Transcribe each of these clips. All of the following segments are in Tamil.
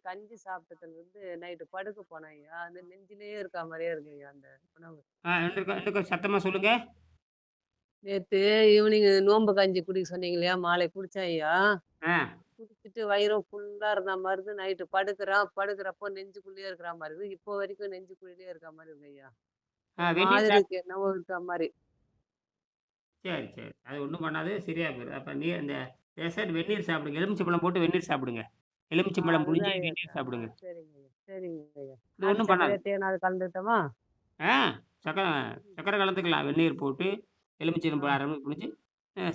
கஞ்சி சாப்பிட்டதுலருந்து நைட்டு படுக்க போனேன் ஐயா. அந்த நெஞ்சிலேயே இருக்கா மாரியே இருக்கு ஐயா அந்த உணவு. இன்னும் கொஞ்சம் சத்தமா சொல்லுங்க. நேத்து ஈவினிங் நோம்பு கஞ்சி குடிக்க சொன்னீங்க இல்லையா? மாலை குடிச்சேன் ஐயா. ஆ. குடிச்சிட்டு வயிறும் ஃபுல்லா இருந்த மாரி இருந்து நைட்டு படுக்குறேன். படுக்கிறப்போ நெஞ்சுக்குள்ளேயே இருக்கிற மாரி இருக்கு. இப்போ வரைக்கும் நெஞ்சுக்குள்ளேயே இருக்க மாரி இருக்கு ஐயா. ஒரு வெந்நீர் மாதிரி இருக்கு. என்னவோ இருக்க மாரி. சரி, சரி. அது ஒண்ணும் பண்ணாது. சரியா போயிரும். அப்ப இந்த டெசர்ட் வெந்நீர் சாப்பிடுங்க. எலுமிச்சம்பழம் போட்டு வெந்நீர் சாப்பிடுங்க. எலுமிச்சம்பழம் புழிஞ்சு அதுதான் ஐயா. வெந்நீர் சாப்பிடுங்க. சரிங்க ஐயா. சரிங்க ஐயா. இது நாட்டு ஒண்ணும் பண்ணாது. சர்க்கரையா தேனாவது கலந்துக்கட்டுமா? ஆ சர்க்கரை சர்க்கரை கலந்துக்கலாம். வெந்நீர் போட்டு ஆ. எலுமிச்சம்பழம் 1/2 புழிஞ்சு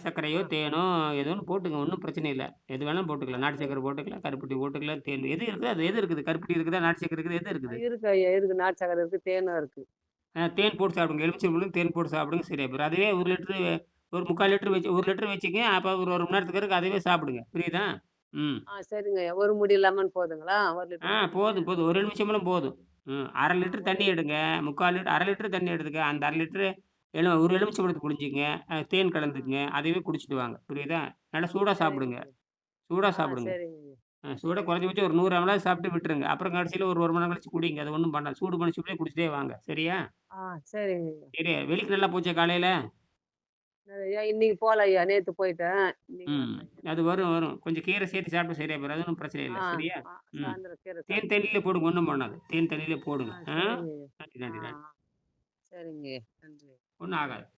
சர்க்கரையோ, ஆ. தேனோ ஏதோ ஒண்ணு போட்டுங்க. ஒண்ணும் பிரச்சனை இல்ல. எது வேணாலும் போட்டுக்கலாம். நாட்டு சரி. சர்க்கரை போட்டுக்கலாம், கருப்பட்டி போட்டுக்கலாம், தேன் எது இருக்குதோ அது எது இருக்குது? கருப்பட்டி இருக்குதா? நாட்டு சர்க்கரை இருக்குதா? எது இருக்குது? இருக்கு ஐயா. இருக்கு. நாட்டு சர்க்கரை இருக்கு. தேனும் இருக்கு. தேன் போட்டு சாப்பிடுங்க. எலுமிச்சம்பழம், தேன் போட்டு சாப்பிடுங்க சரியா போயிரும். அதுவே 1 லிட்டரு ஒரு 3/4 லிட்டர் வச்சு 1 லிட்டர் வச்சுக்கங்க. அப்ப ஒரு 1 மணி நேரத்துக்கு பிறகு அதுவே சாப்பிடுங்க. புரியுதா? ம். சரிங்க ஐயா. 1 முடி லெமன் போதுங்களா? 1 லிட்டர் பாலுக்கு? போதும், போதும். 1 எலுமிச்சம்பழம் போதும். 1/2 ஆ லிட்டர் ஒரு தண்ணி எடுங்க. 3/4 லிட்டர் 1/2 லிட்டர் தண்ணி எடுத்துக்க. அந்த 1/2 லிட்டரு 1 எலுமிச்சம்பழத்த புழிஞ்சுக்கங்க. தேன் ஆ கலந்துக்கங்க. அதுவே குடிச்சிட்டு வாங்க. புரியுதா? நல்லா சூடா சரிங்க சாப்பிடுங்க. ஐயா. சூடா சாப்பிடுங்க. சரிங்க ஐயா. சூடா சரிங்க குறைஞ்சபட்சம் ஐயா. ஒரு 100 அமலாவது சாப்பிட்டு விட்டுருங்க. அப்புறம் கடைசியில ஒரு 1 மணி நேரம் கழிச்சு குடிங்க. அது ஒண்ணும் பண்ணாது. சூடு பண்ணி சூடுலயே குடிச்சிட்டே வாங்க. சரியா? சரிங்க ஐயா. சரியா? வெளிக்கு நல்லா போச்சா காலையில? ஐயா இன்னைக்கு போல ஐயா. நேத்து போயிட்டேன். இன்னைக்கு ம். வரல ஐயா. அது வரும், வரும். கொஞ்சம் கீரை சேர்த்து சாப்பிட்டா சரியா போயிரும். அது ஒண்ணும் பிரச்சனை இல்ல. ஆ, சரியா? ம். சாயந்தரம் கீரை தேன் சாப்பிட்டுக்கிறேன் தண்ணீல ஐயா. போடுங்க. ஒண்ணும் பண்ணாது. தேன் தண்ணீல போடுங்க. சரிங்க ஐயா. நன்றி, நன்றி, நன்றி. சரிங்க ஐயா. நன்றி. ஒண்ணும் ஆகாது.